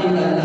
Inna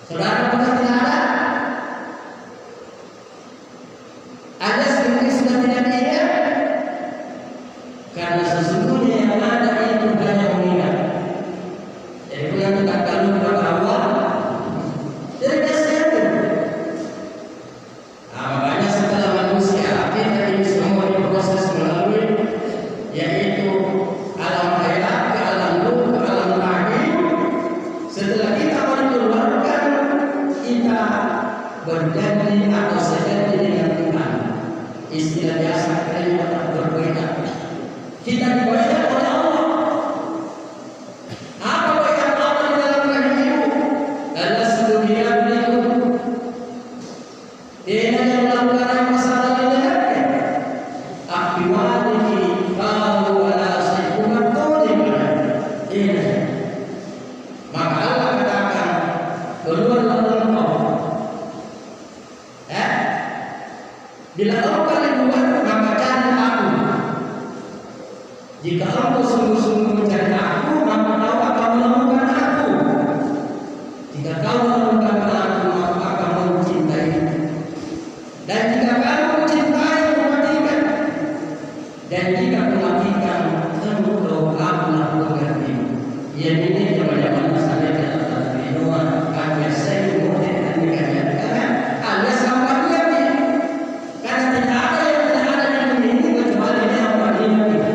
Saudara apakah tidak ada? Ada sebagian sudah tidak ada? Karena sesungguhnya yang ada itu hanya mengingat. Jadi punya kita kalau berapa awal dari dasar itu. Makanya setelah manusia kita ini semua diproses melalui yaitu alam hayat ke alam ruh ke alam rahim. Setelah kita mengeluarkan kita berjanji atau sejanji dengan Tuhan. Istilah biasa kayaknya tak berbeda. Kita dibayar oleh Allah. Apa bayar Allah di dalam rahim ibu? Adalah sebagian itu. Dia yang melakukan masalah ini. Akhiwalihi kalau wala sayyidumat tulim. Ini. Maka Allah katakan keluar dari Allah. Bila engkau keluar maka cari aku. Jika engkau sungguh-sungguh mencari aku, maka kau akan menemukan aku. Jika kau menemukan aku, maka akan mencintai. Dan jika kamu mencintai, mematikan. Dan jika mematikan, engkau akan mengganti. Yang ini zaman-zaman saya kata Noah, akan saya mungkin dikatakan alias sampai dia karena tidak ada yang memiliki kecuali yang berdiri.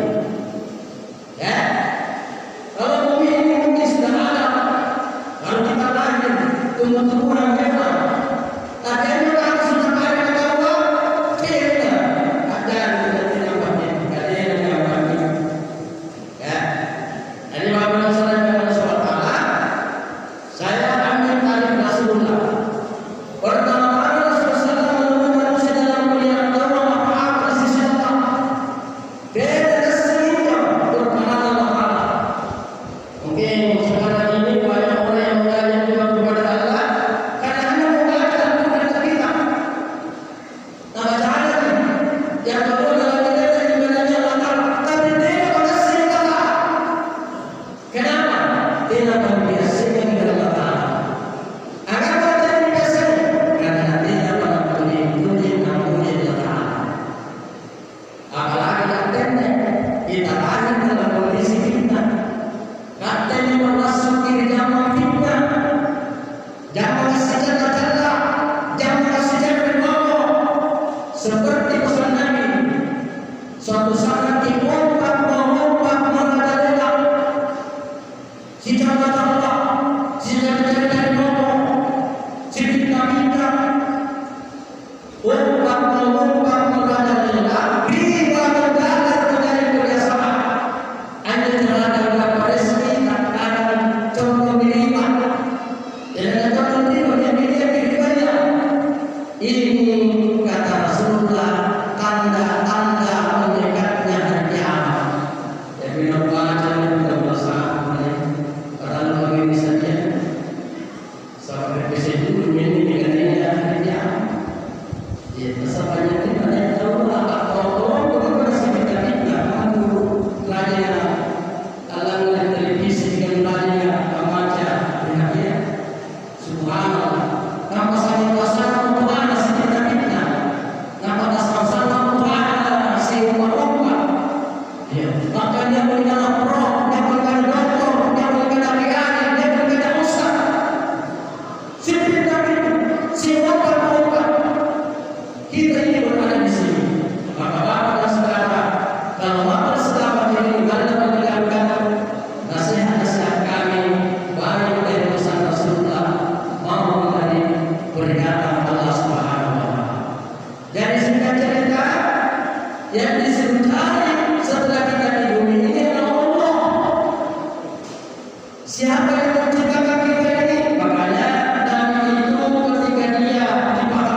Ya, kalau bumi ini mungkin sudah ada, kalau kita lahir tumbuh-tumbuhan hebat, tapi yang kita sudah ada ketahuan, tidak ada yang tidak pasti, ada yang pasti. Ya, ini bapak saya ambil tarikh Rasulullah. Pertama kali Rasulullah menemukan manusia dalam melihat Allah apa sisi Allah. Beda sehingga berkenan Allah. Mungkin sekarang ini banyak orang yang belajar juga kepada Allah karena hanya membaca Al-Quran kita. Nah bacaan yang kedua dalam kita ibadahnya Allah, tapi tidak pada sisi Allah. Kenapa? Tidak biasa. Kita lahir dalam kondisi kita. Katanya memasuki zaman fitnah, zaman sejahtera, zaman sejahtera. Seperti pesan Nabi, suatu saat dipompak merajalela. Sejahtera Allah, sejahtera dari Allah, sejahtera. Pompak merajalela. Ini kata Rasulullah tanda-tanda mendekatnya hari kiamat. Jadi baca dalam bahasa kalau begini saja sampai bisa dulu ini dengan hari kiamat. Ya, masa banyak kita yang tahu lah atau masih kita kamu belajar dalam televisi dengan belajar membaca ya. Subhanallah. Tanpa saling pasangan maka dia berikan roh, dia berikan doktor, dia berikan adik-adik, dia berikan ustaz. Seperti siapa mereka? Kita ini berada di sini. Maka bapak dan saudara, kalau bapak saudara ini berada mendengarkan nasihat-nasihat kami, baik dari pesan Rasulullah maupun dari peringatan Allah Subhanahu wa Ta'ala. Dari singkat cerita yang disebutkan setelah kita di bumi ini adalah Allah. Siapa yang menciptakan kita ini? Makanya Nabi itu ketika dia dipahami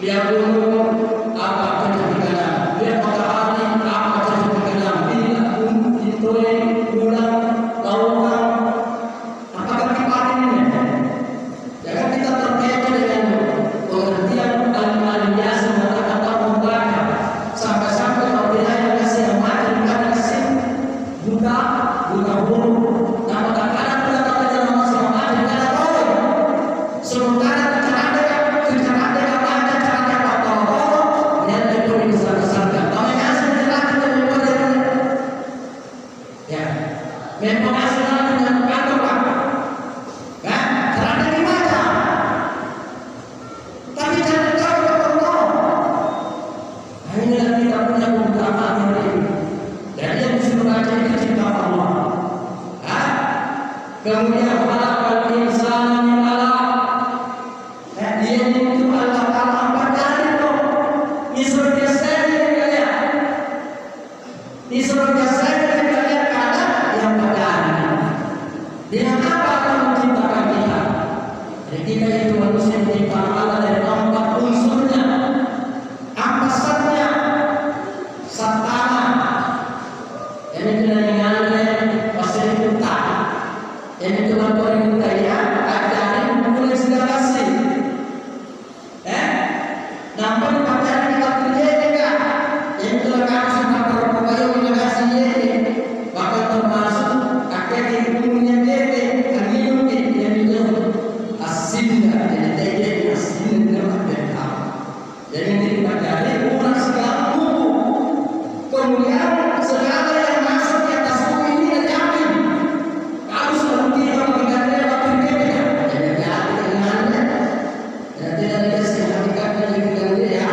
Lihat gunung, apa cocok di kanan. Lihat matahari, apa cocok di kanan. Lihat pintuin, bulan, lautan. Apakah kita ini? Jangan kita terkecoh dengan pengertian alim-alim biasa mengatakan tak membaca. Sampai-sampai kalau dia yang kasih yang mati, bukan kasih buka huruf. Nah, kadang-kadang kita katakan masih yang mati, kita tahu. Sementara kemudian halakal insana min alaq. Dia itu Allah Ta'ala apa dari itu? Disuruh dia sendiri kalian. Disuruh dia sendiri kalian karena yang padanya. Dengan apa Allah menciptakan kita? Jadi kita itu manusia diciptakan Allah dari 4 unsurnya. Apa satnya? Satana. Ini tidak dengan pasal itu tak. Ini cuma perintah ya, ajarin mulai segala sih. Nampaknya pacaran kita kerja juga. Yang telah kami sudah berpokoknya menegasi ini. Bahkan termasuk akhirnya punya dede, kami mungkin yang itu asinnya, jadi dede asinnya berbeda. Jadi ini pacaran mulai segala buku. Kemudian segala yang masuk di atas buku ini dijamin. Kalau sudah kita mengganti waktu berbeda, jadi tidak dikasih hakikatnya diganti ya.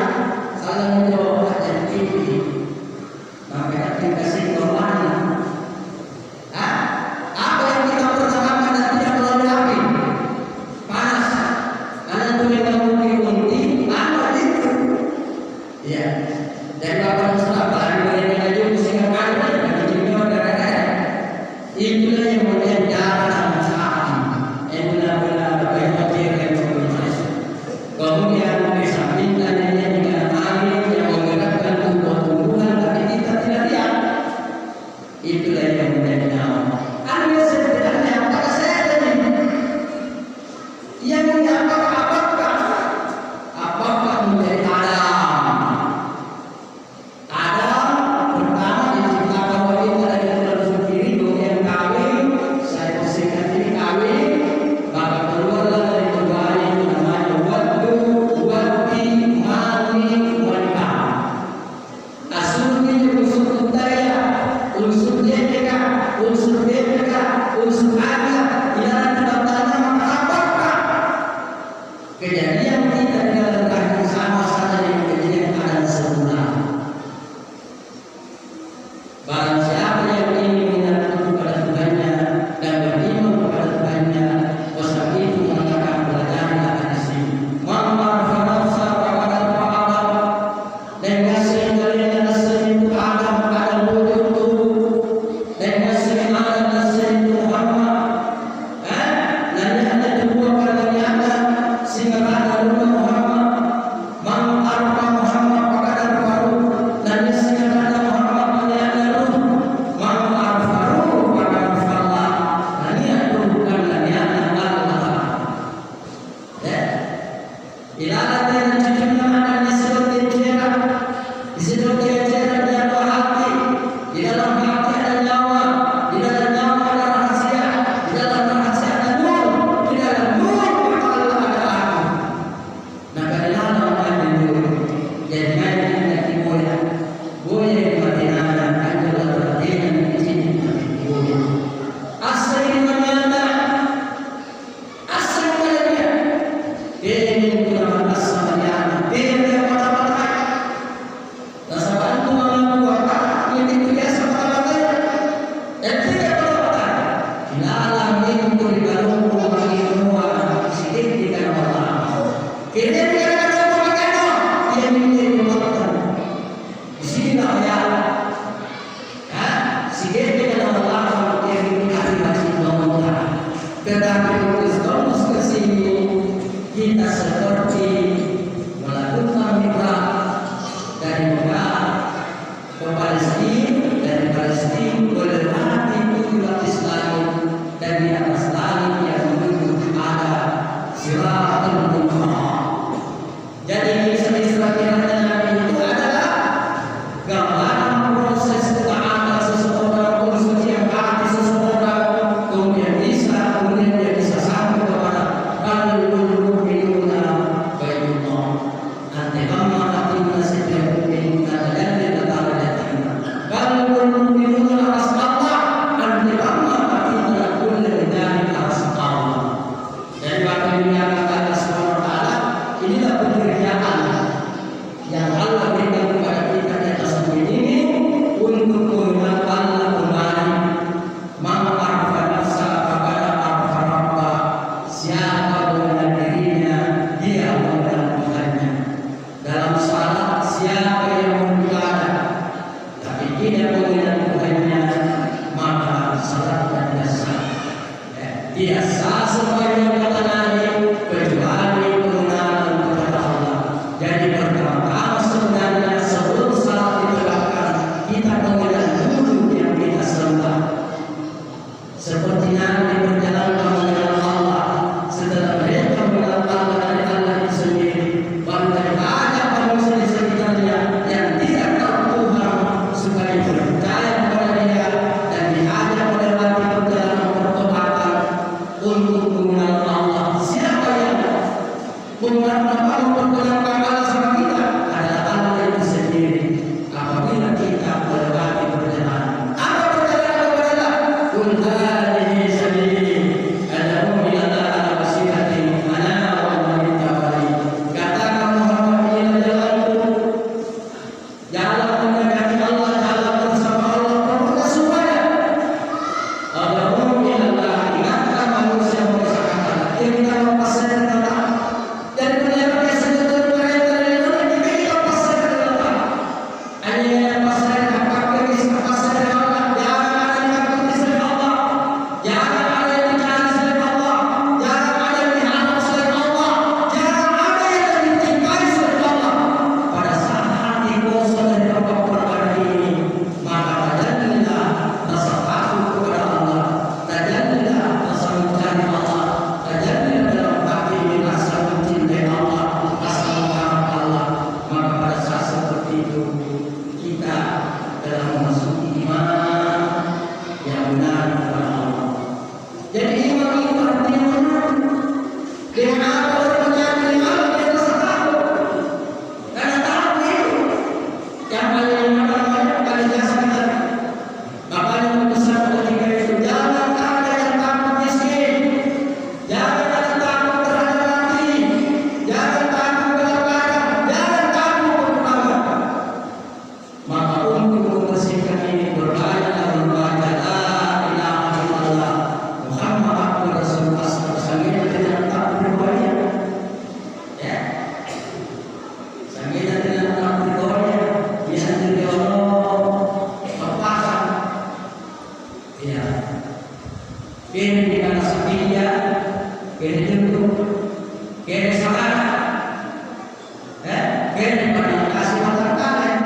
Kaya pada kasih makan kalian.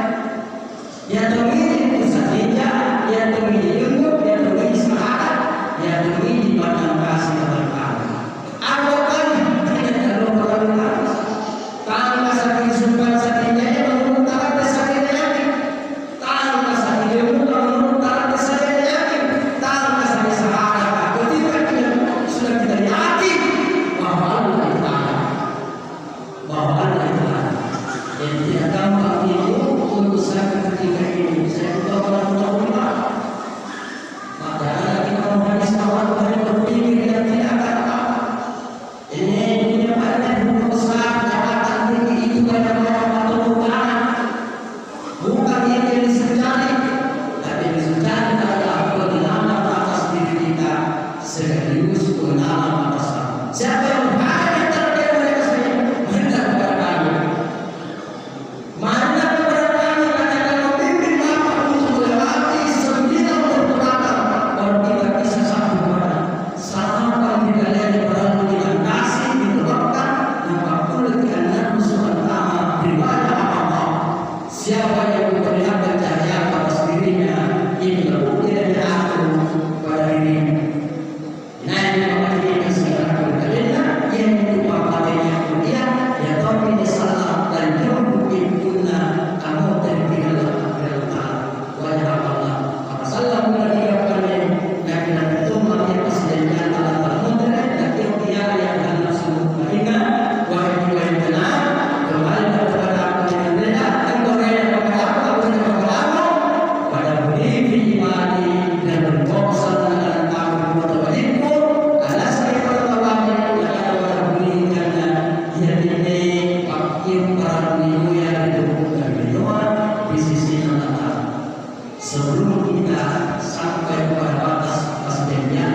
Ya tumili usahinya, ya tumili untuk, ya tumili semangat, ya tumili pada kasih makan kalian. Apa kali tidak ada orang harus tanpa sakit sumber sakitnya yang menutara sakitnya, tanpa sakit ilmu menutara sakitnya, tanpa sakit sahara. Ketika kita sudah kita yakin bahwa Allah itu ada, bahwa Allah itu ada. Dan tidak gampang itu untuk saya ketika ini saya juga bertahun-tahun maka kita menghabis awal dari berpikir yang tidak akan apa ini punya banyak buku besar jabatan tinggi itu banyak orang atau bukan yang disecari tapi disecari adalah pengalaman atas diri kita sekaligus pengalaman atas siapa yang berada di antara mereka saya hendak berkata mana keberadaannya katakan memimpin Bapak untuk melewati 9 perbuatan baru kita bisa satu kepada sama kita lihat berlalu dengan kasih diterapkan maka kulit anak Subhanahu beribadah Allah. Siapa yang memperlihatkan cahaya atas dirinya ini bukti dari aku pada dirinya. Nah ini maka kita sekarang berkalinya yang itu bapak-bapaknya kemudian ya tapi ini salah dan jauh punna kamu dari Allah wajah Allah apa salah mulai dikatakan dan itu makin pastinya Allah bermutra dan dia yang dalam seluruh dunia wahai yang tenang kembali kepada aku dengan rela dan berrela kepada aku pada budi imani dan berbosan dengan kamu bertawaliku alas bertawali dan pada budi karena dia ini wakil para ibu yang didukung di sisi Allah. Sebelum kita sampai pada batas pastinya